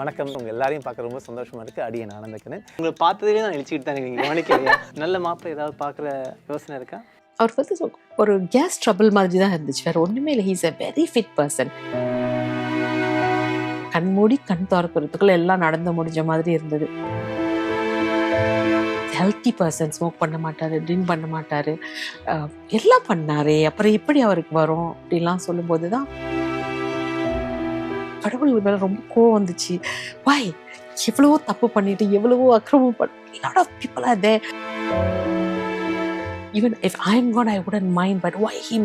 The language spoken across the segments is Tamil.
வணக்கம். உங்கள் எல்லாரையும் பார்க்க ரொம்ப சந்தோஷமாக இருக்குது. அடியேன் ஆனந்தக்கண்ணன். உங்களை பார்த்ததுலேயே நான் நினச்சிக்கிட்டு தான் நீங்கள் கவனிக்கலையா? நல்ல மாப்பிள்ளை ஏதாவது பார்க்குற யோசனை இருக்கா? அவர் வந்து ஒரு கேஸ் ட்ரபிள் மாதிரி தான் இருந்துச்சு, வேறு ஒன்றுமே இல்லை. He's a very fit person. கண் மூடி கண் திறக்கிறதுக்குள்ள எல்லாம் நடந்து முடிஞ்ச மாதிரி இருந்தது. ஹெல்த்தி பர்சன், ஸ்மோக் பண்ண மாட்டார், ட்ரிங்க் பண்ண மாட்டார், எல்லாம் பண்ணாரே, அப்புறம் எப்படி அவருக்கு வரும் அப்படிலாம் சொல்லும்போது தான் கடவுள் மேலே ரொம்ப கோவம் வந்துச்சு. வாய் எவ்வளவோ தப்பு பண்ணிட்டு எவ்வளவோ அக்கிரமம் பண்ண lot of people are there. Even if I'm God, I wouldn't mind, but why him?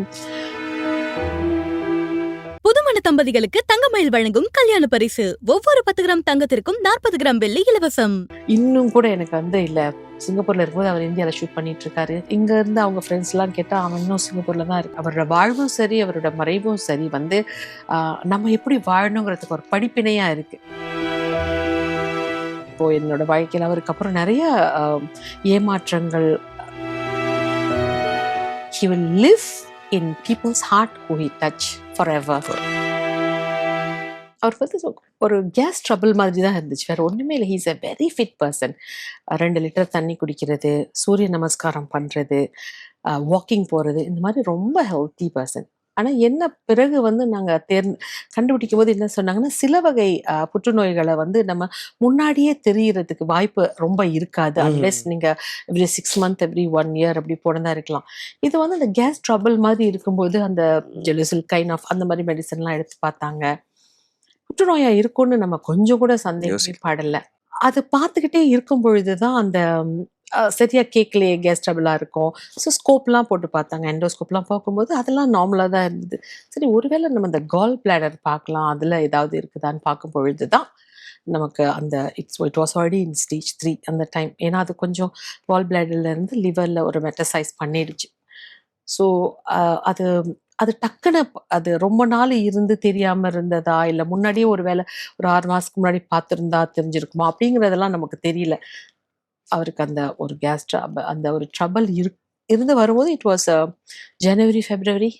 புதுமண தம்பதிகளுக்கு தங்கமயில் வழங்கும் கல்யாண பரிசு. ஒவ்வொரு 10 கிராம் தங்கத்திற்கும் 40 கிராம் வெள்ளி இலவசம். இன்னும் கூட எனக்கு வந்து இல்ல, சிங்கப்பூர்ல இருக்கும்போது அவர் இந்தியால ஷூட் பண்ணிட்டு இருக்காரு. இங்க இருந்து அவங்க ஃப்ரெண்ட்ஸ் எல்லாம் கேட்டா அவன் இன்னும் சிங்கப்பூர்ல தான் இருக்கு. அவரோட வாழ்வும் சரி, அவரோட மறைவும் சரி வந்து நம்ம எப்படி வாழணுங்கிறதுக்கு ஒரு படிப்பினையா இருக்கு. இப்போ என்னோட வாழ்க்கையில் அவருக்கு அப்புறம் நிறைய ஏமாற்றங்கள். He will live in people's heart who he touch forever. அவர் வந்து ஒரு கேஸ் ட்ரபிள் மாதிரி தான் இருந்துச்சு, வேறு ஒன்றுமே இல்லை. He's a very fit person. 2 litre தண்ணி குடிக்கிறது, சூரிய நமஸ்காரம் பண்ணுறது, வாக்கிங் போகிறது, இந்த மாதிரி ரொம்ப ஹெல்த்தி பர்சன். ஆனால் என்ன பிறகு வந்து நாங்கள் கண்டுபிடிக்கும் போது என்ன சொன்னாங்கன்னா, சில வகை புற்றுநோய்களை வந்து நம்ம முன்னாடியே தெரியறதுக்கு வாய்ப்பு ரொம்ப இருக்காது. அன்லெஸ் நீங்கள் எவ்ரி 6 months எவ்ரி 1 year அப்படி போனதா இருக்கலாம். இது வந்து அந்த கேஸ் ட்ரபிள் மாதிரி இருக்கும்போது அந்த ஜெலுசில் கைண்ட் ஆஃப் அந்த மாதிரி மெடிசன்லாம் எடுத்து பார்த்தாங்க. புற்றுநோயா இருக்கும்னு நம்ம கொஞ்சம் கூட சந்தேகமே படலை. அது பார்த்துக்கிட்டே இருக்கும் பொழுது தான் அந்த சரியா கேட்கலையே, கேஸ் ட்ரபிளாக இருக்கும். ஸோ ஸ்கோப்லாம் போட்டு பார்த்தாங்க, எண்டோஸ்கோப்லாம் பார்க்கும்போது அதெல்லாம் நார்மலாக தான் இருந்தது. சரி, ஒருவேளை நம்ம அந்த கால் பிளாடர் பார்க்கலாம், அதில் ஏதாவது இருக்குதான்னு பார்க்கும் பொழுது தான் நமக்கு அந்த it was already in stage 3 அந்த டைம். ஏன்னா அது கொஞ்சம் கால் பிளாடர்லேருந்து லிவரில் ஒரு மெட்டசைஸ் பண்ணிடுச்சு. ஸோ அது அது டக்குன்னு அது ரொம்ப நாள் இருந்து தெரியாமல் இருந்ததா, இல்லை முன்னாடியே ஒரு வேளை ஒரு 6 மாதத்துக்கு முன்னாடி பார்த்துருந்தா தெரிஞ்சிருக்குமா அப்படிங்கிறதெல்லாம் நமக்கு தெரியல. அவருக்கு அந்த ஒரு கேஸ் அந்த ஒரு ட்ரபிள் இருந்து வரும்போது இட் வாஸ் ஜனவரி ஃபெப்ரவரி.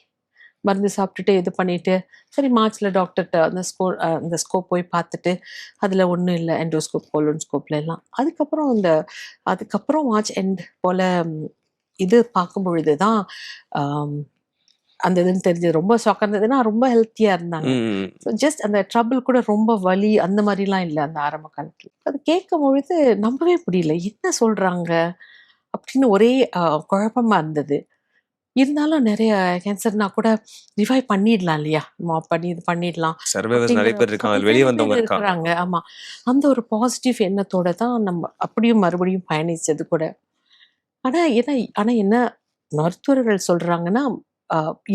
மருந்து சாப்பிட்டுட்டு இது பண்ணிட்டு சரி மார்ச்சில் டாக்டர்கிட்ட அந்த ஸ்கோப் போய் பார்த்துட்டு அதில் ஒன்றும் இல்லை, எண்டோஸ்கோப் கோலோன்ஸ்கோப்ல எல்லாம். அதுக்கப்புறம் மார்ச் எண்ட் போல் இது பார்க்கும் பொழுது தான் அந்த இதுன்னு தெரிஞ்சது. ரொம்ப ஷாக்காக இருந்ததுன்னா ரொம்ப ஹெல்த்தியாக இருந்தாங்க. ஸோ ஜஸ்ட் அந்த ட்ரபிள் கூட ரொம்ப வலி அந்த மாதிரிலாம் இல்லை அந்த ஆரம்ப காலத்தில். அது கேட்கும் பொழுது நம்பவே முடியல, என்ன சொல்கிறாங்க அப்படின்னு ஒரே குழப்பமாக இருந்தது. இருந்தாலும் நிறைய கேன்சர்னா கூட ரிவைவ் பண்ணிடலாம் இல்லையா, இது பண்ணிடலாம் இருக்கிறாங்க. ஆமாம், அந்த ஒரு பாசிட்டிவ் எண்ணத்தோட தான் நம்ம அப்படியும் மறுபடியும் பயணிச்சது கூட. ஆனால் என்ன மருத்துவர்கள் சொல்கிறாங்கன்னா,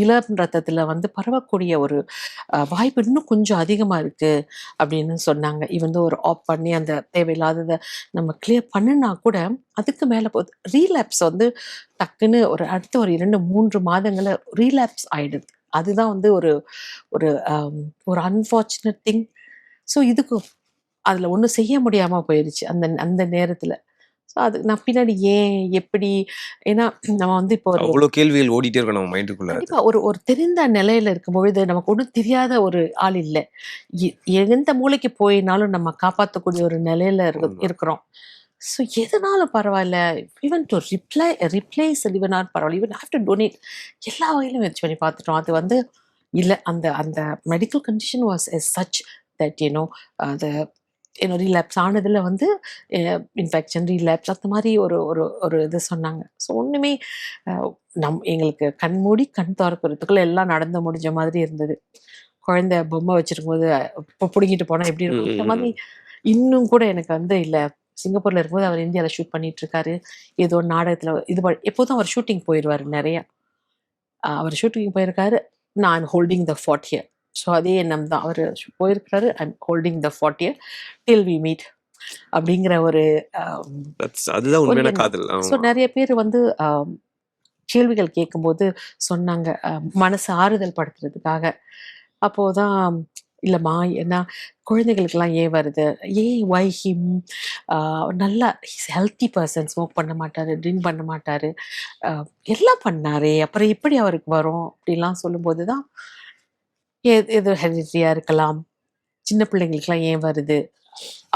இளம் ரத்தத்தில் வந்து பரவக்கூடிய ஒரு வாய்ப்பு இன்னும் கொஞ்சம் அதிகமாக இருக்குது அப்படின்னு சொன்னாங்க. இவன் ஒரு ஆப் பண்ணி அந்த தேவையில்லாததை நம்ம கிளியர் பண்ணுனா கூட அதுக்கு மேலே போகுது. ரீலாப்ஸ் வந்து டக்குன்னு அடுத்த ஒரு 2-3 மாதங்களில் ரீலாப்ஸ் ஆகிடுது. அதுதான் வந்து ஒரு அன்ஃபார்ச்சுனேட் திங். ஸோ இதுக்கு அதில் ஒன்றும் செய்ய முடியாமல் போயிடுச்சு அந்த நேரத்தில். ஸோ அது நான் பின்னாடி ஏன் எப்படி, ஏன்னா நம்ம வந்து இப்போ அவ்வளோ கேள்விகள் ஓடிட்டே இருக்கணும் நம்ம மைண்டுக்குள்ள. கண்டிப்பாக ஒரு தெரிந்த நிலையில இருக்கும்பொழுது நமக்கு ஒன்றும் தெரியாத ஒரு ஆள் இல்லை. எந்த மூளைக்கு போயினாலும் நம்ம காப்பாற்றக்கூடிய ஒரு நிலையில இருக்கிறோம். ஸோ எதனாலும் பரவாயில்ல, ஈவன் டு ரிப்ளேஸ் லிவனாலும் பரவாயில்ல, ஈவன் ஹேவ் டு டொனேட், எல்லா வகையிலும் முயற்சி பண்ணி பார்த்துட்டோம். அது வந்து இல்லை, அந்த medical condition was such that அது ரீலாப்ஸ் ஆனதில் வந்து இன்ஃபெக்ஷன் ரீலாப்ஸ் அந்த மாதிரி ஒரு இது சொன்னாங்க. ஸோ ஒன்றுமே எங்களுக்கு கண் மூடி கண் திறக்கிறதுக்குள்ள எல்லாம் நடந்து முடிஞ்ச மாதிரி இருந்தது. குழந்தை பொம்மை வச்சிருக்கும்போது இப்போ பிடிங்கிட்டு போனால் எப்படி இருக்கும், இந்த மாதிரி. இன்னும் கூட எனக்கு வந்து இல்லை, சிங்கப்பூரில் இருக்கும்போது அவர் இந்தியாவில் ஷூட் பண்ணிட்டு இருக்காரு. ஏதோ நாடகத்தில் எப்போதும் அவர் ஷூட்டிங் போயிடுவார் நிறையா. அவர் ஷூட்டிங் போயிருக்காரு. நான் holding the fort here. So அதே எண்ணம் தான், அவர் போயிருக்கிறாரு. I'm holding the fort here till we meet அப்படிங்கிற ஒரு ஸோ நிறைய பேர் வந்து கேள்விகள் கேட்கும்போது சொன்னாங்க மனசு ஆறுதல் படுத்துறதுக்காக. அப்போதான் இல்லைம்மா, ஏன்னா குழந்தைகளுக்கெல்லாம் ஏன் வருது, வை ஹிம், நல்லா ஹெல்த்தி பர்சன், ஸ்மோக் பண்ண மாட்டார், ட்ரிங்க் பண்ண மாட்டார், எல்லாம் பண்ணாரே, அப்புறம் எப்படி அவருக்கு வரும் அப்படிலாம் சொல்லும்போது தான் எது ஹெரிடிட்டியாக இருக்கலாம், சின்ன பிள்ளைங்களுக்குலாம் ஏன் வருது,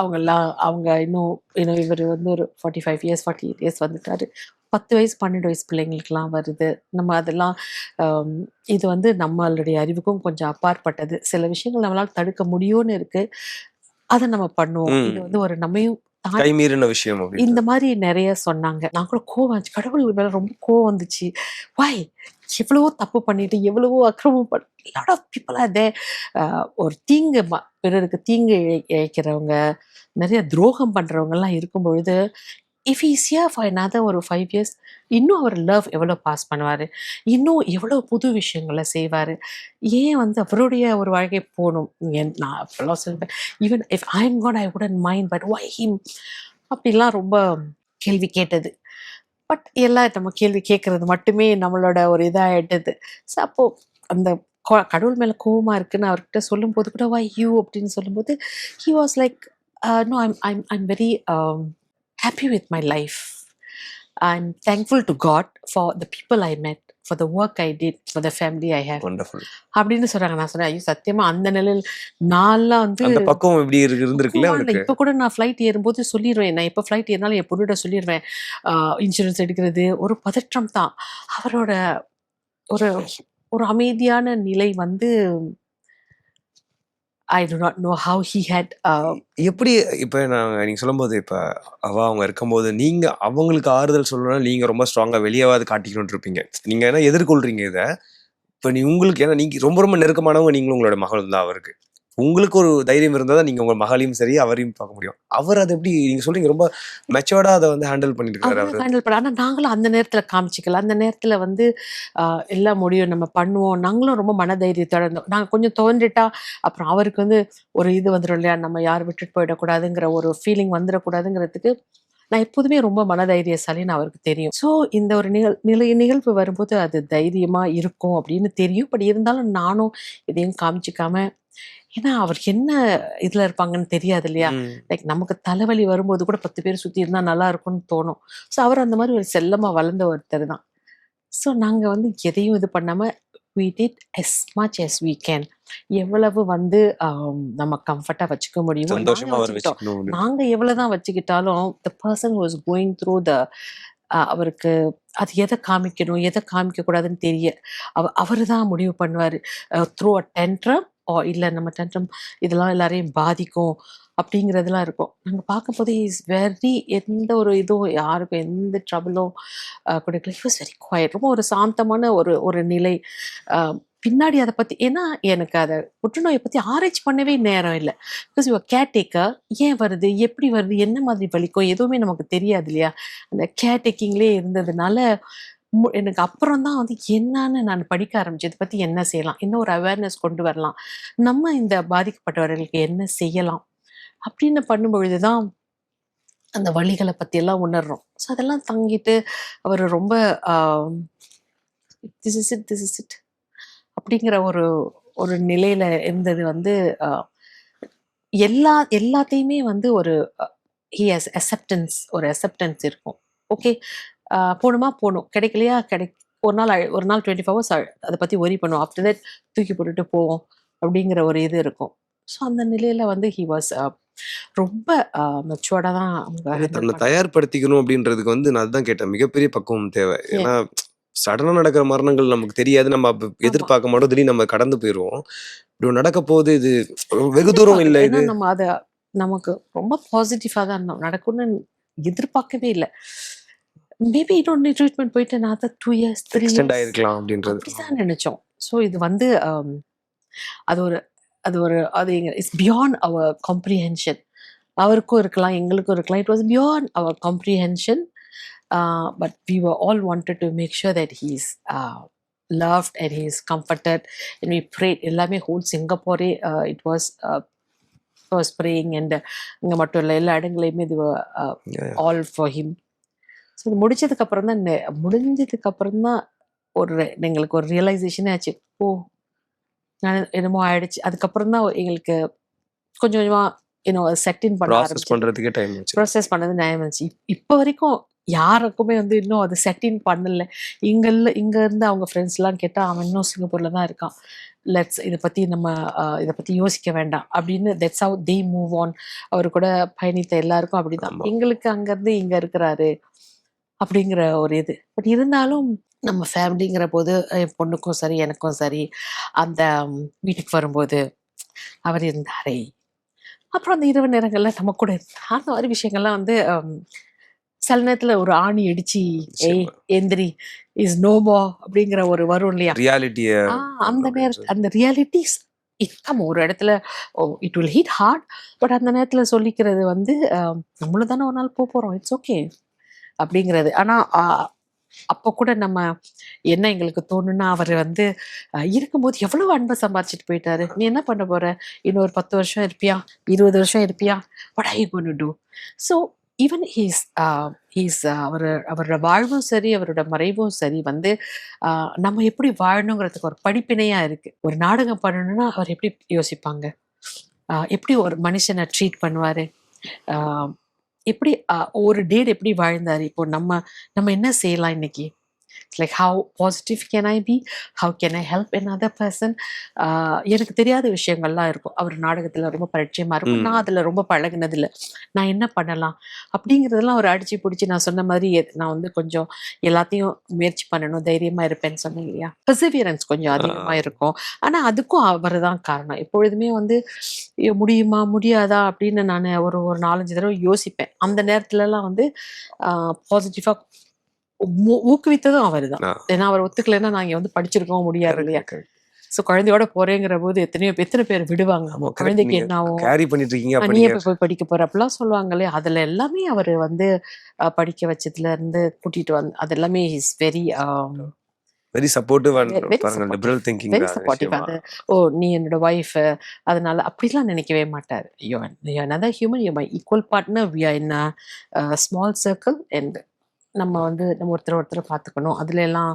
அவங்க இன்னும் இவர் வந்து ஒரு 45 இயர்ஸ் 48 இயர்ஸ் வந்துட்டாரு. 10 வயசு 12 வயசு பிள்ளைங்களுக்குலாம் வருது. நம்ம அதெல்லாம் இது வந்து நம்மளுடைய அறிவுக்கும் கொஞ்சம் அப்பாற்பட்டது. சில விஷயங்கள் நம்மளால தடுக்க முடியும்னு இருக்கு. அதை நம்ம பண்ணுவோம். இது வந்து ஒரு நம்மையும் கைமீறின விஷயம் இந்த மாதிரி நிறைய சொன்னாங்க. நான் கூட கோவம் வந்துச்சு. கடவுள் மேல ரொம்ப கோவம் வந்துச்சு. வாய் எவ்வளவோ தப்பு பண்ணிட்டு எவ்வளவோ அக்கிரமம் lot of people are there. ஒரு பிறருக்கு தீங்கு இழைக்கிறவங்க, நிறைய துரோகம் பண்றவங்க எல்லாம் இருக்கும் பொழுது if is here for another ஒரு 5 இயர்ஸ், இன்னும் அவர் லவ் எவ்வளோ பாஸ் பண்ணுவார், இன்னும் எவ்வளோ புது விஷயங்களை செய்வார். ஏன் வந்து அவருடைய ஒரு வாழ்க்கை போகணும்? நான் அப்பெல்லாம் சொல்வேன், even if I am God I wouldn't mind, but why him? அப்படிலாம் ரொம்ப கேள்வி கேட்டது. பட் எல்லாம் நம்ம கேள்வி கேட்கறது மட்டுமே நம்மளோட ஒரு இதாகிட்டது. ஸோ அப்போது அந்த கடவுள் மேலே கோவமாக இருக்குன்னு அவர்கிட்ட சொல்லும்போது கூட வை யூ அப்படின்னு சொல்லும்போது he was like no I'm very happy with my life. I'm thankful to God for the people I met, for the work I did, for the family I have. Wonderful. அப்படின்னு சொல்றாங்க. நான் சொன்னேன், ஐயோ சத்தியமா அந்த நிலையில் நான்லாம் வந்து அந்த பக்கம் எப்படி இருந்திருக்குல்ல அவருக்கு. இப்போ கூட நான் ஃப்ளைட் ஏறும்போது சொல்லிடுவேன், நான் எப்போ ஃப்ளைட் ஏறினாலும் என் பொண்ணுகிட்ட சொல்லிடுவேன், இன்சூரன்ஸ் எடுக்கிறது ஒரு பதற்றம் தான். அவரோட ஒரு ஒரு அமைதியான நிலை வந்து I do not know how he had எப்படி இப்போ நீங்க சொல்லும்போது இப்போ அவங்க இருக்கும்போது நீங்க அவங்களுக்கு ஆறுதல் சொல்லணும்னா நீங்க ரொம்ப ஸ்ட்ராங்கா வெளியவாது காட்டிக்கணும்னு இருப்பீங்க. நீங்க என்ன எதிர்கொள்றீங்க இதை இப்போ உங்களுக்கு, ஏன்னா நீங்க ரொம்ப ரொம்ப நெருக்கமானவங்க, நீங்களும் உங்களோட மகள் தான் அவருக்கு. உங்களுக்கு ஒரு தைரியம் இருந்தால் தான் நீங்க உங்க மகளையும் சரி அவரையும் பார்க்க முடியும். அவர் அதை எப்படி நீங்க சொல்றீங்க ரொம்ப மெச்சோர்டா அதை வந்து ஹேண்டில் பண்ணிட்டு இருக்காரு அவர். ஹேண்டில் பண்ண. ஆனால் நாங்களும் அந்த நேரத்தில் காமிச்சிக்கல. அந்த நேரத்தில் வந்து எல்லாம் முடியும், நம்ம பண்ணுவோம். நாங்களும் ரொம்ப மனதைரியத்தோட இருந்தோம். நாங்கள் கொஞ்சம் தோன்றிட்டா அப்புறம் அவருக்கு வந்து ஒரு இது வந்துடும் இல்லையா, நம்ம யார் விட்டுட்டு போயிடக்கூடாதுங்கிற ஒரு ஃபீலிங் வந்துடக்கூடாதுங்கிறதுக்கு நான் எப்போதுமே ரொம்ப மனதைரியசாலின்னு அவருக்கு தெரியும். ஸோ இந்த ஒரு நிகழ்வு வரும்போது அது தைரியமா இருக்கும் அப்படின்னு தெரியும். பட் இருந்தாலும் நானும் எதையும் காமிச்சிக்காம, ஏன்னா அவர் என்ன இதுல இருப்பாங்கன்னு தெரியாது இல்லையா. லைக் நமக்கு தலைவலி வரும்போது கூட 10 பேர் சுத்தி இருந்தா நல்லா இருக்கும்னு தோணும். ஸோ அவர் அந்த மாதிரி ஒரு செல்லமா வளர்ந்த ஒருத்தர் தான். ஸோ நாங்க வந்து எதையும் இது பண்ணாம we did as much as we can. எவ்வளவு வந்து நம்ம கம்ஃபர்ட்டா வச்சுக்க முடியுமோ சந்தோஷமா அவர் வச்சுக்கணும். நாங்க எவ்வளவுதான் வச்சுக்கிட்டாலும் the person who was going through the அவருக்கு அது எதை காமிக்கணும் எதை காமிக்க கூடாதுன்னு தெரிய அவரு தான் முடிவு பண்ணுவாரு. த்ரூ அ டென்ட்ரம் இல்லை நம்ம டென்ட்ரம் இதெல்லாம் எல்லாரையும் பாதிக்கும் அப்படிங்கிறதுலாம் இருக்கும். நாங்கள் பார்க்கும்போது இஸ் வெரி எந்த ஒரு இதுவும் யாருக்கும் எந்த ட்ரபிளும் கொடுக்கல. It was very quiet. ரொம்ப ஒரு சாந்தமான ஒரு நிலை. பின்னாடி அதை பற்றி, ஏன்னா எனக்கு அதை புற்றுநோயை பற்றி ஆராய்ச்சி பண்ணவே நேரம் இல்லை. பிகாஸ் யுவர் கேர்டேக்கர் ஏன் வருது, எப்படி வருது, என்ன மாதிரி வலிக்கும் எதுவுமே நமக்கு தெரியாது இல்லையா. அந்த கேர்டேக்கிங்லேயே இருந்ததுனால எனக்கு அப்புறம் தான் வந்து என்னன்னு நான் படிக்க ஆரம்பிச்சேன். இதை பற்றி என்ன செய்யலாம், இன்னும் ஒரு அவேர்னஸ் கொண்டு வரலாம், நம்ம இந்த பாதிக்கப்பட்டவர்களுக்கு என்ன செய்யலாம் அப்படின்னு பண்ணும்பொழுது தான் அந்த வழிகளை பற்றி எல்லாம் உணர்றோம். ஸோ அதெல்லாம் தங்கிட்டு அவர் ரொம்ப திஸ் இஸ் இட் அப்படிங்கிற ஒரு நிலையில இருந்தது வந்து எல்லாத்தையுமே வந்து ஒரு அக்செப்டன்ஸ் இருக்கும். ஓகே போகணுமா போகணும், கிடைக்கலையா ஒரு நாள் 24 hours அதை பற்றி ஒரி பண்ணுவோம். ஆஃப்டர் தட் தூக்கி போட்டுட்டு போவோம் அப்படிங்கிற ஒரு இது இருக்கும். ஸோ அந்த நிலையில வந்து ஹி வாஸ் ரொம்ப மெச்சூர்டா தான் அவங்க தன்னை தயார்படுத்திக்கணும் அப்படின்றதுக்கு வந்து நான் அதுதான் கேட்டேன், மிகப்பெரிய பக்குவம் தேவை. ஏன்னா சடனா நடக்கிற மரணங்கள் நமக்கு தெரியாது, நம்ம எதிர்பார்க்க மாட்டோம், திடீர்னு நம்ம கடந்து போயிடுவோம். இப்படி நடக்க போது இது வெகு தூரம் இல்லை, இது நம்ம அதை நமக்கு ரொம்ப பாசிட்டிவா தான் நடக்கும்னு எதிர்பார்க்கவே இல்லை. மேபி இன்னொன்று ட்ரீட்மெண்ட் போயிட்டு நான் 2 years 3 years ஆயிருக்கலாம் அப்படின்றது அப்படிதான் நினைச்சோம். ஸோ இது வந்து அது இட்ஸ் பியாண்ட் அவர் காம்ப்ரிஹென்ஷன். அவருக்கும் இருக்கலாம், எங்களுக்கும் இருக்கலாம். It was beyond our comprehension. But we were all wanted to make sure that he's loved and he's comforted, and we prayed. எல்லாமே whole சிங்கப்பூரே it was praying, and இங்கே மட்டும் இல்லை எல்லா இடங்களையுமே இது all for him. ஸோ இது முடிஞ்சதுக்கு அப்புறம் தான் எங்களுக்கு ஒரு ரியலைசேஷனே ஆச்சு. நான் என்னமோ ஆயிடுச்சு. அதுக்கப்புறம் தான் எங்களுக்கு கொஞ்சம் கொஞ்சமா செட்டின் பண்ண ஆரம்பிச்சு ப்ராசஸ் பண்ணது டைம் ஆச்சு. இப்போ வரைக்கும் யாருக்குமே வந்து இன்னும் அது செட்டின் பண்ணல. இங்க இருந்து அவங்க ஃப்ரெண்ட்ஸ்லாம் கேட்டால் அவன் இன்னும் சிங்கப்பூர்ல தான் இருக்கான். இதை பற்றி நம்ம இதை பற்றி யோசிக்க வேண்டாம் அப்படின்னு that's how they move on. அவர் கூட பயணித்த எல்லாருக்கும் அப்படிதான். ஆமா. எங்களுக்கு அங்கேருந்து இங்கே இருக்கிறாரு அப்படிங்கிற ஒரு இது. பட் இருந்தாலும் நம்ம ஃபேமிலிங்கிற போது என் பொண்ணுக்கும் சரி எனக்கும் சரி அந்த வீட்டுக்கு வரும்போது அவர் இருந்தாரே, அப்புறம் அந்த இரவு நேரங்கள்ல நம்ம கூட இருந்தார், அந்த மாதிரி விஷயங்கள்லாம் வந்து சில நேரத்துல ஒரு ஆணி அடிச்சு ஏய் நிச்சயமா. எந்திரி இஸ் நோமோ அப்படிங்கிற ஒரு வரும் இல்லையா. ரியாலிட்டிய அந்த நேரத்துல அந்த ரியாலிட்டிஸ் நம்ம ஒரு இடத்துல it will hit heart. But அந்த நேரத்துல சொல்லிக்கிறது வந்து நம்மளும் தானே ஒரு நாள் போறோம், இட்ஸ் ஓகே அப்படிங்கிறது. ஆனா அப்போ கூட நம்ம என்ன எங்களுக்கு தோணுன்னா, அவர் வந்து இருக்கும்போது எவ்வளவு அன்பை சம்பாதிச்சுட்டு போயிட்டாரு. நீ என்ன பண்ண போற, இன்னொரு 10 வருஷம் இருப்பியா, 20 வருஷம் இருப்பியா, what are you going to do? So even அவரோட வாழ்வும் சரி அவரோட மறைவும் சரி வந்து நம்ம எப்படி வாழணுங்கிறதுக்கு ஒரு படிப்பினையா இருக்கு. ஒரு நாடகம் பண்ணணும்னா அவர் எப்படி யோசிப்பாங்க, எப்படி ஒரு மனுஷனை ட்ரீட் பண்ணுவாரு, எப்படி ஒரு டேட் எப்படி வாழ்ந்தாரு, இப்போ நம்ம என்ன செய்யலாம் இன்னைக்கு, like how positive can I be, how can I help another person. எனக்கு தெரியாத விஷயங்கள்லாம் இருக்கும். அவர் நாடகத்தில் ரொம்ப பரிச்சயமாக இருக்கும், நான் அதில் ரொம்ப பழகினதில்லை. நான் என்ன பண்ணலாம் அப்படிங்கிறதெல்லாம் ஒரு அடிச்சு பிடிச்சி நான் சொன்ன மாதிரி நான் வந்து கொஞ்சம் எல்லாத்தையும் முயற்சி பண்ணணும், தைரியமாக இருப்பேன்னு சொன்னேன் இல்லையா. பெர்சிவியரன்ஸ் கொஞ்சம் அதிகமாக இருக்கும். ஆனால் அதுக்கும் அவர் தான் காரணம். எப்பொழுதுமே வந்து முடியுமா முடியாதா அப்படின்னு நான் ஒரு 4-5 தடவை யோசிப்பேன். அந்த நேரத்துலலாம் வந்து பாசிட்டிவாக ஊக்குவித்ததும் அவர் தான். ஏன்னா அவர் ஒத்துக்கலைன்னா நான் இங்க வந்து படிச்சிருக்கவும் முடியாது இல்லையா. ஸோ குழந்தையோட போறேங்கிற போது எத்தனை பேர் விடுவாங்க, குழந்தைக்கு என்ன ஆகும், நீ எப்ப போய் படிக்க போற அப்படிலாம் சொல்லுவாங்க இல்லையா. அதுல எல்லாமே அவர் வந்து படிக்க வச்சதுல இருந்து கூட்டிட்டு வந்து அது எல்லாமே is very very supportive and liberal thinking. Very supportive. அது நீ என்னோட ஒய்ஃப் அதனால அப்படிலாம் நினைக்கவே மாட்டார். another human, you're my equal partner, we are in a small circle and நம்ம வந்து நம்ம ஒருத்தர் பார்த்துக்கணும். அதுல எல்லாம்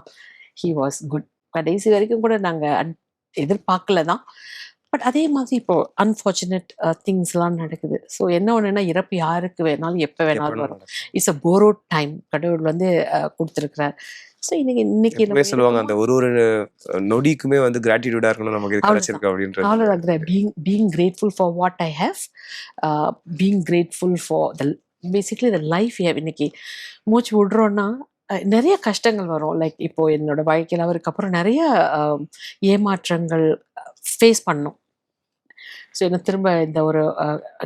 ஹி வாஸ் குட். கடைசி வரைக்கும் கூட நாங்கள் எதிர்பார்க்கல தான். பட் அதே மாதிரி இப்போ அன்ஃபார்ச்சுனேட் திங்ஸ்லாம் நடக்குது. ஸோ என்ன ஒன்றுனா, இறப்பு யாருக்கு வேணாலும் எப்போ வேணாலும் வரும். இட்ஸ் அ போரோட் டைம் கடவுள் வந்து கொடுத்துருக்கிறார். ஸோ இன்னைக்கு சொல்லுவாங்க அந்த ஒரு நொடிக்குமே வந்து கிராட்டிடியூடா இருக்கணும், நமக்கு கிடைச்சிருக்கு அப்படின்றது. அவ்வளோதான். Being grateful for what I have, being grateful for the basically the life have. இன்னைக்கு மூச்சு விடுறோன்னா நிறைய கஷ்டங்கள் வரும். லைக் இப்போ என்னோட வாழ்க்கையில் அவருக்கு அப்புறம் நிறைய ஏமாற்றங்கள் ஃபேஸ் பண்ணோம். ஸோ என்ன திரும்ப இந்த ஒரு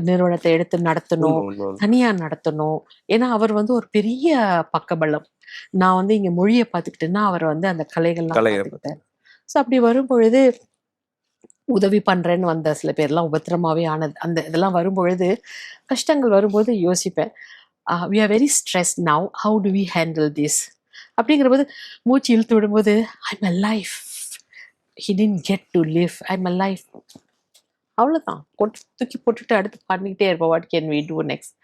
நிறுவனத்தை எடுத்து நடத்தணும், தனியாக நடத்தணும். ஏன்னா அவர் வந்து ஒரு பெரிய பக்கபலம். நான் வந்து இங்கே மொழியை பார்த்துக்கிட்டேன்னா அவர் வந்து அந்த கலைகள்லாம் பார்த்துக்கிட்டேன். ஸோ அப்படி வரும் பொழுது உதவி பண்ணுறேன்னு வந்த சில பேர்லாம் உபத்திரமாவே ஆனது. அந்த இதெல்லாம் வரும்பொழுது கஷ்டங்கள் வரும்போது யோசிப்பேன், we are very stressed now, how do we handle this அப்படிங்கிற போது மூச்சு இழுத்து விடும்போது I'm alive, he didn't get to live, I'm alive. அவ்வளோதான். தூக்கி போட்டுட்டு அடுத்து பண்ணிக்கிட்டே இருப்போம். What can we do next.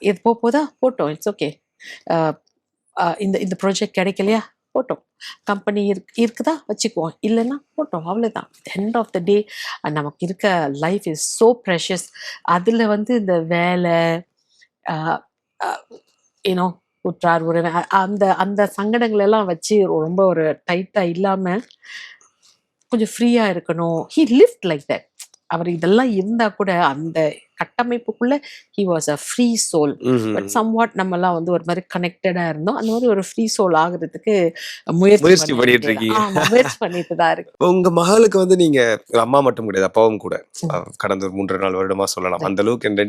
இது போதா போட்டோம், இட்ஸ் ஓகே. இந்த ப்ராஜெக்ட் கிடைக்கலையா போட்டோம், கம்பெனி இருக்குதா வச்சுக்குவோம், இல்லைன்னா போட்டோம், அவ்வளோதான். எண்ட் ஆஃப் த டே நமக்கு இருக்க லைஃப் இஸ் ஸோ ப்ரெஷஸ். அதில் வந்து இந்த வேலை ஏன்னோ உற்றார் உறவு அந்த சங்கடங்கள் எல்லாம் வச்சு ரொம்ப ஒரு டைட்டாக இல்லாமல் கொஞ்சம் ஃப்ரீயாக இருக்கணும். He lived like that. அவர் இதெல்லாம் இருந்தா கூட அந்த கட்டமைப்புக்குள்ள he was a free soul. But somewhat நம்ம எல்லாம் வந்து ஒரு மாதிரி கனெக்டடா இருந்தோம். அந்த மாதிரி ஒரு ஃப்ரீ சோல் ஆகுறதுக்கு முயற்சி பண்ணிட்டு தான் இருக்கு. உங்க மகளுக்கு வந்து நீங்க அம்மா மட்டும் கிடையாது, அப்பாவும் கூட கடந்த 3-4 வருடமா சொல்லலாம். அந்த அளவுக்கு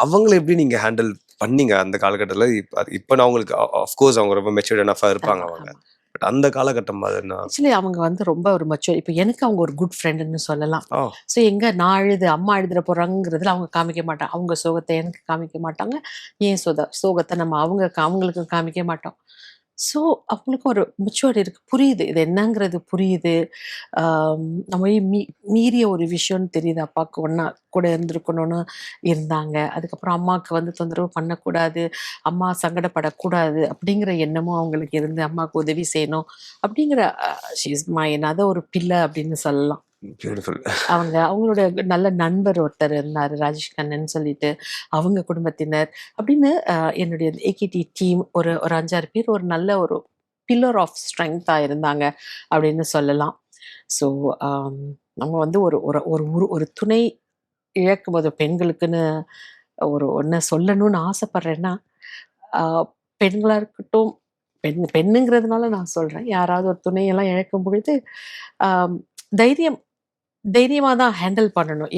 அவங்களை எப்படி நீங்க ஹேண்டில் பண்ணீங்க அந்த காலகட்டத்தில்? இப்ப நான் அவங்களுக்கு ஆஃப்கோர்ஸ் அவங்க ரொம்ப மெச்சூர்ட் எனஃபா இருப்பாங்க அவங்க. பட் அந்த காலகட்டம் ஆக்சுவலி அவங்க வந்து ரொம்ப ஒரு மச்சூர். இப்போ எனக்கு அவங்க ஒரு குட் ஃப்ரெண்டுன்னு சொல்லலாம். ஸோ எங்க நான் அழுது அம்மா எழுதுற போறாங்கிறதுல அவங்க காமிக்க மாட்டாங்க. அவங்க சோகத்தை எனக்கு காமிக்க மாட்டாங்க, ஏன் சோகத்தை நம்ம அவங்களுக்கு காமிக்க மாட்டோம். ஸோ அவங்களுக்கும் ஒரு மெச்சூர் இருக்கு, புரியுது இது என்னங்கிறது புரியுது. நம்ம மீறிய ஒரு விஷயம்னு தெரியுது. அப்பாவுக்கு ஒன்றா கூட இருந்திருக்கணும்னு இருந்தாங்க. அதுக்கப்புறம் அம்மாவுக்கு வந்து தொந்தரவு பண்ணக்கூடாது, அம்மா சங்கடப்படக்கூடாது அப்படிங்கிற எண்ணமும் அவங்களுக்கு இருந்து அம்மாவுக்கு உதவி செய்யணும் அப்படிங்கிற அதை ஒரு பிள்ளை அப்படின்னு சொல்லலாம். அவங்களோட நல்ல நண்பர் ஒருத்தர் இருந்தார், ராஜேஷ் கண்ணன் சொல்லிட்டு, அவங்க குடும்பத்தினர் அப்படின்னு என்னுடைய ஏகேடி டீம் ஒரு 5-6 பேர் ஒரு நல்ல ஒரு பில்லர் ஆஃப் ஸ்ட்ரெங்தா இருந்தாங்க அப்படின்னு சொல்லலாம். ஸோ நம்ம வந்து ஒரு ஒரு ஒரு ஒரு துணை இழக்கும்போது பெண்களுக்குன்னு ஒன்று சொல்லணும்னு ஆசைப்படுறேன்னா, ஆஹ் பெண்களா இருக்கட்டும், பெண்ணுங்கிறதுனால நான் சொல்றேன், யாராவது ஒரு துணையெல்லாம் இழக்கும் பொழுது ஆம், தைரியம் தைரியமா தான் ஹேண்டில் பண்ணணும்.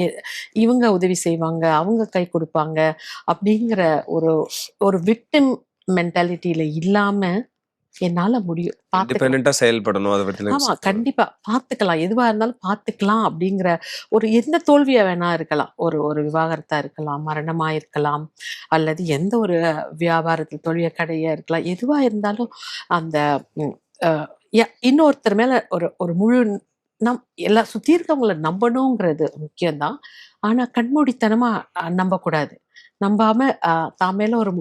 இவங்க உதவி செய்வாங்க, அவங்க கை கொடுப்பாங்க அப்படிங்கிற ஒரு ஒரு விக்டிம் மென்டாலிட்டியில இல்லாம என்னால முடியும், பார்த்துக்கலாம். இண்டிபெண்டா செயல்படணும். அதை பத்தி ஆமா, கண்டிப்பா பார்த்துக்கலாம். எதுவா இருந்தாலும் பார்த்துக்கலாம் அப்படிங்கிற ஒரு எந்த தோல்வியா வேணா இருக்கலாம். ஒரு ஒரு விவாகரத்தா இருக்கலாம், மரணமா இருக்கலாம், அல்லது எந்த ஒரு வியாபாரத்துல தோல்வியா கடையா இருக்கலாம். எதுவா இருந்தாலும் அந்த ம், அஹ், இன்னொருத்தர் மேல ஒரு ஒரு முழு எல்லா சுத்தி இருக்கவங்கள நம்பணுங்கிறது முக்கியம்தான். ஆனா கண்மூடித்தனமா நம்பக்கூடாது. நம்பாம தான் மேல ஒரு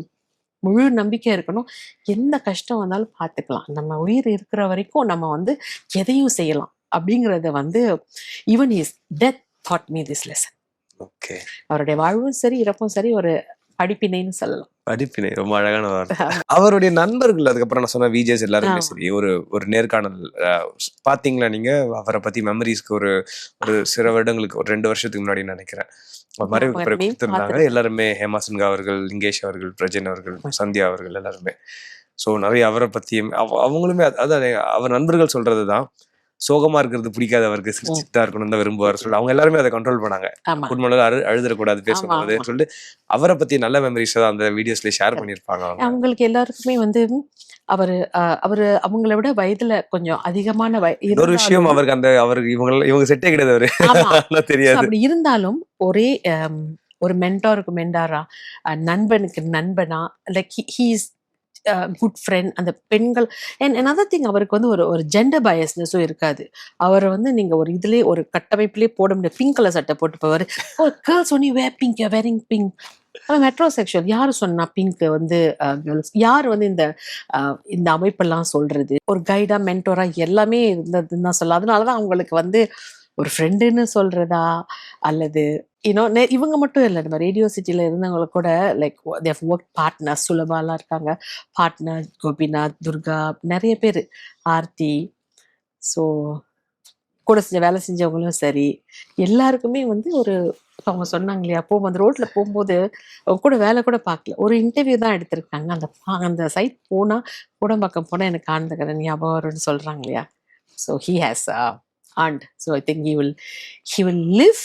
முழு நம்பிக்கை இருக்கணும். எந்த கஷ்டம் வந்தாலும் பார்த்துக்கலாம். நம்ம உயிர் இருக்கிற வரைக்கும் நம்ம வந்து எதையும் செய்யலாம். அப்படிங்கிறத வந்து even his death taught me this lesson. Okay. அவருடைய வாழ்வும் சரி, இறப்பும் சரி ஒரு படிப்பினைன்னு சொல்லலாம். படிப்பினை ரொம்ப அழகான வார்த்தை. அவருடைய நண்பர்கள் அதுக்கப்புறம் நான் சொன்ன விஜேஸ் எல்லாருமே சரி ஒரு ஒரு நேர்காணல் பாத்தீங்களா நீங்க அவரை பத்தி மெமரிஸ்க்கு ஒரு ஒரு சில வருடங்களுக்கு ஒரு 2 வருஷத்துக்கு முன்னாடி நினைக்கிறேன் மறைவுக்கு பிறகு கொடுத்திருந்தாங்க. எல்லாருமே ஹேமா சின்ஹா அவர்கள், லிங்கேஷ் அவர்கள், பிரஜன் அவர்கள், சந்தியா அவர்கள் எல்லாருமே. ஸோ நிறைய அவரை பத்தியும் அவங்களுமே அதான் அவர் நண்பர்கள் சொல்றதுதான், சோகமா இருக்கிறது பிடிக்காது அவருக்கு, சிரிச்சுட்டா இருக்கணும் தான் விரும்புவார் சொல்லி அவங்க எல்லாருமே அதை கண்ட்ரோல் பண்ணாங்க. குடும்பம் அழுதுறக்கூடாது பேசும்போதுன்னு சொல்லிட்டு அவரை பத்தி நல்ல மெமரிஸ் தான் அந்த வீடியோஸ்ல ஷேர் பண்ணிருப்பாங்க. அவங்களுக்கு எல்லாருக்குமே வந்து அவரு அவங்கள விட வயதுல கொஞ்சம் அதிகமான ஒரு விஷயம் அவருக்கு அந்த அவருக்கு இவங்க செட்டே கிடையாது அவரு தெரியாது. அப்படி இருந்தாலும் ஒரே ஒரு மென்டாருக்கு மென்டாரா, நண்பனுக்கு நண்பனா, like he is good friend. அந்த பெண்கள் another thing, அவருக்கு வந்து ஒரு ஜெண்டர் பயஸ்னஸும் இருக்காது. அவரை வந்து நீங்க ஒரு இதுலயே ஒரு கட்டமைப்புலயே போட முடியாது. பிங்க் கலர் சட்டை போட்டு போவாரு. கேர்ள்ஸ் ஒன்லி வேர் பிங்க், வேரிங் பிங்க். மெட்ரோசெக்சுவல் யாரு சொன்னா பிங்க் வந்து கேர்ள்ஸ்? யார் வந்து இந்த அமைப்பெல்லாம் சொல்றது? ஒரு கைடா, மென்டோரா எல்லாமே இருந்ததுன்னு தான் சொல்லலாம். அதனாலதான் அவங்களுக்கு வந்து ஒரு ஃப்ரெண்டுன்னு சொல்றதா, அல்லது இவங்க மட்டும் இல்லை, நம்ம ரேடியோ சிட்டில இருந்தவங்களை கூட லைக் தேவ் ஒர்க் பார்ட்னர், சுலபாலாம் இருக்காங்க பார்ட்னர், கோபிநாத், துர்கா, நிறைய பேர், ஆர்த்தி. ஸோ கூட வேலை செஞ்சவங்களும் சரி, எல்லாருக்குமே வந்து ஒரு அவங்க சொன்னாங்க இல்லையா, அந்த ரோட்ல போகும்போது அவங்க கூட வேலை கூட பார்க்கல, ஒரு இன்டர்வியூ தான் எடுத்திருக்காங்க. அந்த சைட் போனா கூடம்பாக்கம் போனா எனக்கு ஆனந்தகரன் ஞாபகம் வரும்னு சொல்றாங்க இல்லையா. So he has earned. So I think he will live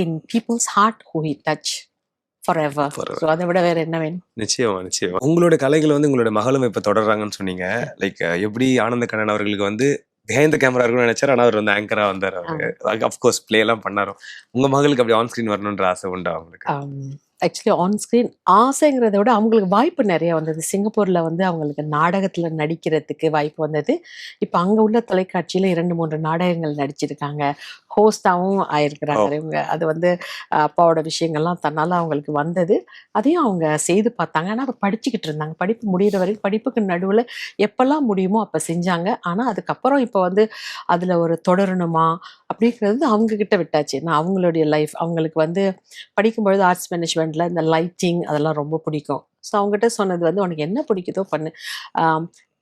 in people's heart who he touch forever. So அதை விட வேற என்ன வேணும்? நிச்சயமா. உங்களோட கலைகளை வந்து உங்களோட மகளும் இப்ப தொடர்றாங்கன்னு சொன்னீங்க. லைக் எப்படி ஆனந்த கண்ணன் அவர்களுக்கு வந்து பிஹைண்ட் த கேமரா இருக்குன்னு நினைச்சாரு, ஆனா அவர் வந்து ஆங்கரா வந்தாரு. அவரு அப்கோர்ஸ் பிளே எல்லாம் பண்ணாரு. உங்க மகளுக்கு அப்படி ஆன் ஸ்கிரீன் வரணும்ன்ற ஆசை உண்டா அவங்களுக்கு? ஆக்சுவலி ஆன் ஸ்க்ரீன் ஆசைங்கிறத விட அவங்களுக்கு வாய்ப்பு நிறைய வந்தது. சிங்கப்பூர்ல வந்து அவங்களுக்கு நாடகத்துல நடிக்கிறதுக்கு வாய்ப்பு வந்தது. இப்போ அங்க உள்ள தொலைக்காட்சியில 2-3 நாடகங்கள் நடிச்சிருக்காங்க. ஹோஸ்டாவும் ஆயிருக்கிறாங்க இவங்க. அது வந்து அப்பாவோட விஷயங்கள்லாம் தன்னால அவங்களுக்கு வந்தது. அதையும் அவங்க செய்து பார்த்தாங்க. ஆனா அவங்க படிச்சுக்கிட்டு இருந்தாங்க. படிப்பு முடிகிற வரைக்கும், படிப்புக்கு நடுவில் எப்பெல்லாம் முடியுமோ அப்போ செஞ்சாங்க. ஆனா அதுக்கப்புறம் இப்போ வந்து அதுல ஒரு தொடரணுமா அப்படிங்கிறது அவங்க கிட்ட விட்டாச்சு. நான் அவங்களுடைய லைஃப், அவங்களுக்கு வந்து படிக்கும்பொழுது ஆர்ட்ஸ் மேனேஜ்மெண்ட்ல இந்த லைட்டிங் அதெல்லாம் ரொம்ப பிடிக்கும். ஸோ அவங்ககிட்ட சொன்னது வந்து, உனக்கு என்ன பிடிக்குதோ பண்ணு,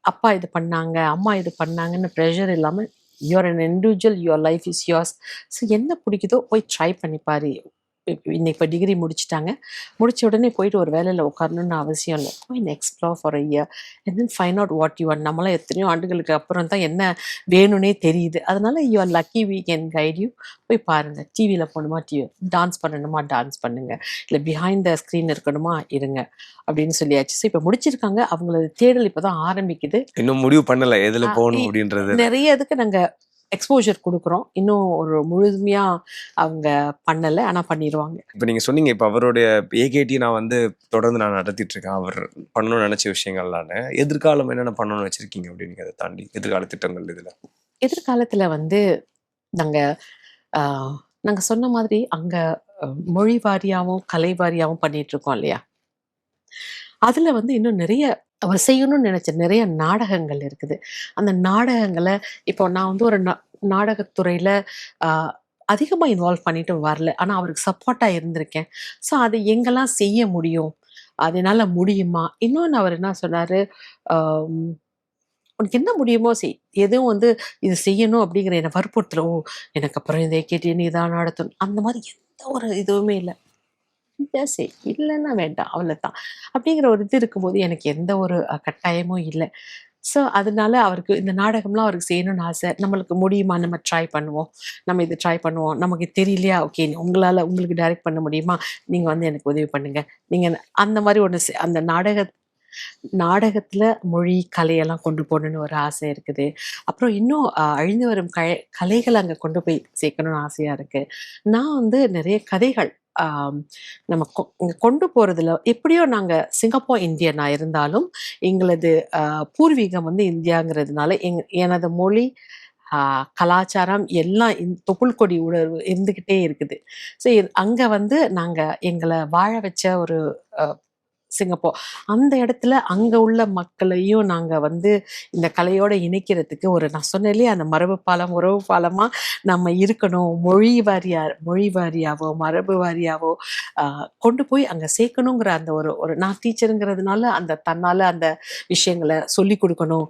அப்பா இது பண்ணாங்க, அம்மா இது பண்ணாங்கன்னு ப்ரெஷர் இல்லாமல், you're an individual, your life is yours. So என்ன பிடிக்குதோ போய் ட்ரை பண்ணி பாரு. இன்னைக்கு இப்போ டிகிரி முடிச்சிட்டாங்க, முடிச்ச உடனே போயிட்டு ஒரு வேலையில் உட்காரணும்னு அவசியம் இல்லை. போய் explore for a year and then find out what you want. நம்மளாம் எத்தனையோ ஆண்டுகளுக்கு அப்புறம் தான் என்ன வேணும்னே தெரியுது. அதனால you are lucky, we can guide you. போய் பாருங்க, டிவியில் போகணுமா டான்ஸ் பண்ணணுமா டான்ஸ் பண்ணுங்க, இல்லை பிஹைண்ட் த ஸ்க்ரீன் இருக்கணுமா இருங்க அப்படின்னு சொல்லியாச்சு. ஸோ இப்போ முடிச்சிருக்காங்க, அவங்களோட தேடல் இப்போ தான் ஆரம்பிக்குது. இன்னும் முடிவு பண்ணல எதுல போகணும் அப்படின்றது. நிறைய இதுக்கு நாங்கள் எக்ஸ்போஜர் கொடுக்குறோம். இன்னும் ஒரு முழுமையா அவங்க பண்ணல, ஆனா பண்ணிடுவாங்க. இப்போ நீங்க சொன்னீங்க, இப்போ அவருடைய ஏகேடி நான் வந்து தொடர்ந்து நான் நடத்திட்டு இருக்கேன். அவர் பண்ணணும்னு நினைச்ச விஷயங்கள்லாம் எதிர்காலம் என்னென்ன பண்ணணும்னு வச்சிருக்கீங்க அப்படின்னு அதை தாண்டி எதிர்கால திட்டங்கள் இதுல? எதிர்காலத்துல வந்து நாங்க சொன்ன மாதிரி அங்க மொழி வாரியாவும் கலை வாரியாவும் பண்ணிட்டு இருக்கோம் இல்லையா. அதுல வந்து இன்னும் நிறைய அவர் செய்யணும்னு நினைச்ச நிறைய நாடகங்கள் இருக்குது. அந்த நாடகங்களை இப்போ நான் வந்து ஒரு நாடகத்துறையில அதிகமா இன்வால்வ் பண்ணிட்டு வரல, ஆனா அவருக்கு சப்போர்ட்டா இருந்திருக்கேன். ஸோ அதை எங்கெல்லாம் செய்ய முடியும், அதனால முடியுமா. இன்னொன்று அவர் என்ன சொன்னாரு, உனக்கு என்ன முடியுமோ செய். எதுவும் வந்து இது செய்யணும் அப்படிங்கிற என்னை வற்புறுத்தல. ஓ எனக்கு அப்புறம் இதை கேட்டு நீ தான் நடத்தணும் அந்த மாதிரி எந்த ஒரு இதுவுமே இல்லை. இதை செய், இல்லைன்னா வேண்டாம், அவ்வளோதான் அப்படிங்கிற ஒரு இது இருக்கும்போது எனக்கு எந்த ஒரு கட்டாயமும் இல்லை. ஸோ அதனால அவருக்கு இந்த நாடகம்லாம் அவருக்கு செய்யணும்னு ஆசை. நம்மளுக்கு முடியுமா, நம்ம ட்ரை பண்ணுவோம், நம்ம இது ட்ரை பண்ணுவோம். நமக்கு தெரியலையா, ஓகே உங்களால் உங்களுக்கு டைரக்ட் பண்ண முடியுமா, நீங்கள் வந்து எனக்கு உதவி பண்ணுங்க, நீங்கள் அந்த மாதிரி ஒன்று அந்த நாடகத்துல மொழி கலையெல்லாம் கொண்டு போகணுன்னு ஒரு ஆசை இருக்குது. அப்புறம் இன்னும் அழிந்து வரும் கலைகளை அங்கே கொண்டு போய் சேர்க்கணும்னு ஆசையா இருக்கு. நான் வந்து நிறைய கதைகள் நம்ம இங்க கொண்டு போறதுல எப்படியோ நாங்க சிங்கப்பூர் இந்தியனா இருந்தாலும் எங்களது பூர்வீகம் வந்து இந்தியாங்கிறதுனால எனது மொழி கலாச்சாரம் எல்லாம் தொப்புள் கொடி உணர்வு இருந்துகிட்டே இருக்குது. ஸோ அங்க வந்து நாங்க எங்களை வாழ வச்ச ஒரு சிங்கப்பூர் அந்த இடத்துல அங்க உள்ள மக்களையும் நாங்க வந்து இந்த கலையோட இணைக்கிறதுக்கு ஒரு நான் சொன்னேன்லயே அந்த மரபு பாலம் உறவு பாலமா நம்ம இருக்கணும். மொழி வாரியாவோ மரபு வாரியாவோ கொண்டு போய் அங்க சேர்க்கணுங்கிற அந்த ஒரு நான் டீச்சருங்கிறதுனால அந்த தன்னால அந்த விஷயங்களை சொல்லி கொடுக்கணும்,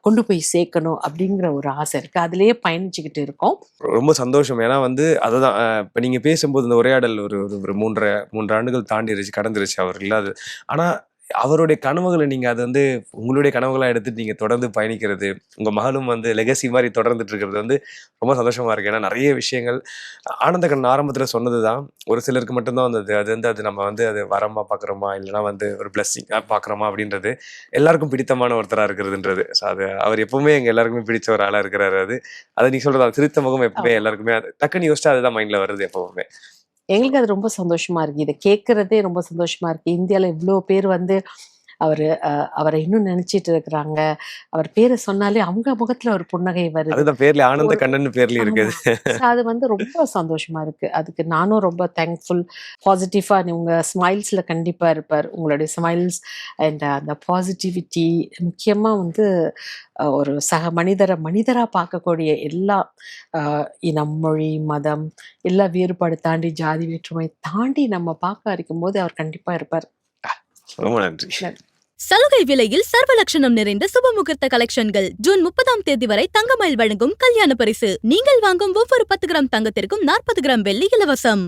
கொண்டு போய் சேர்க்கணும் அப்படிங்கிற ஒரு ஆசை இருக்கு. அதுலயே பயணிச்சுக்கிட்டு இருக்கோம். ரொம்ப சந்தோஷம். ஏன்னா வந்து அதுதான் இப்போ நீங்க பேசும்போது இந்த உரையாடல் ஒரு 3 ஆண்டுகள் தாண்டிருச்சு, கடந்துருச்சு அவர் இல்லாது. ஆனா அவருடைய கனவுகளை நீங்க அது வந்து உங்களுடைய கனவுகளா எடுத்துட்டு நீங்க தொடர்ந்து பயணிக்கிறது, உங்க மகளும் வந்து லெகசி மாதிரி தொடர்ந்துட்டு இருக்கிறது வந்து ரொம்ப சந்தோஷமா இருக்கு. ஏன்னா நிறைய விஷயங்கள் ஆனந்தகண்ணன் ஆரம்பத்துல சொன்னதுதான் ஒரு சிலருக்கு மட்டும்தான் வந்தது. அது வந்து அது நம்ம வந்து அது வரமா பாக்குறோமா இல்லைன்னா வந்து ஒரு பிளஸ்ஸிங்கா பாக்குறோமா அப்படின்றது எல்லாருக்கும் பிடித்தமான ஒருத்தரா இருக்கிறதுன்றது. ஸோ அது அவர் எப்பவுமே எங்க எல்லாருக்குமே பிடிச்ச ஒரு ஆளா இருக்கிறாரு. அது நீங்க சொல்றது சிரித்த முகம் எப்பவுமே எல்லாருக்குமே டக்குன்னு யோசிச்சா அதுதான் மைண்ட்ல வருது எப்பவுமே. எங்களுக்கு அது ரொம்ப சந்தோஷமா இருக்கு. இதை கேட்கறதே ரொம்ப சந்தோஷமா இருக்கு. இந்தியால இவ்வளோ பேர் வந்து அவரை இன்னும் நினைச்சிட்டு இருக்கிறாங்க. அவர் பேரை சொன்னாலே அவங்க முகத்துல ஒரு புன்னகை வருது. அதுதான் பேர்ல ஆனந்த கண்ணன் பேர்ல இருக்குது. அது வந்து ரொம்ப சந்தோஷமா இருக்கு. அதுக்கு நானும் ரொம்ப தேங்க்ஃபுல். பாசிட்டிவா உங்க ஸ்மைல்ஸ்ல கண்டிப்பா இருப்பார். உங்களுடைய ஸ்மைல்ஸ் அண்ட் அந்த பாசிட்டிவிட்டி முக்கியமா வந்து ஒரு சக மனிதரா பார்க்கக்கூடிய எல்லா இனம், மொழி, மதம் எல்லா வேறுபாடு தாண்டி ஜாதி வேற்றுமை தாண்டி நம்ம பார்க்க இருக்கும் போது அவர் கண்டிப்பா இருப்பார். ரொம்ப நன்றி. சலுகை விலையில் சர்வலட்சணம் நிறைந்த சுபமுகூர்த்த கலெக்ஷன்கள். ஜூன் 30ஆம் தேதி வரை தங்கமயில் வழங்கும் கல்யாண பரிசு. நீங்கள் வாங்கும் ஒவ்வொரு 10 கிராம் தங்கத்திற்கும் 40 கிராம் வெள்ளி இலவசம்.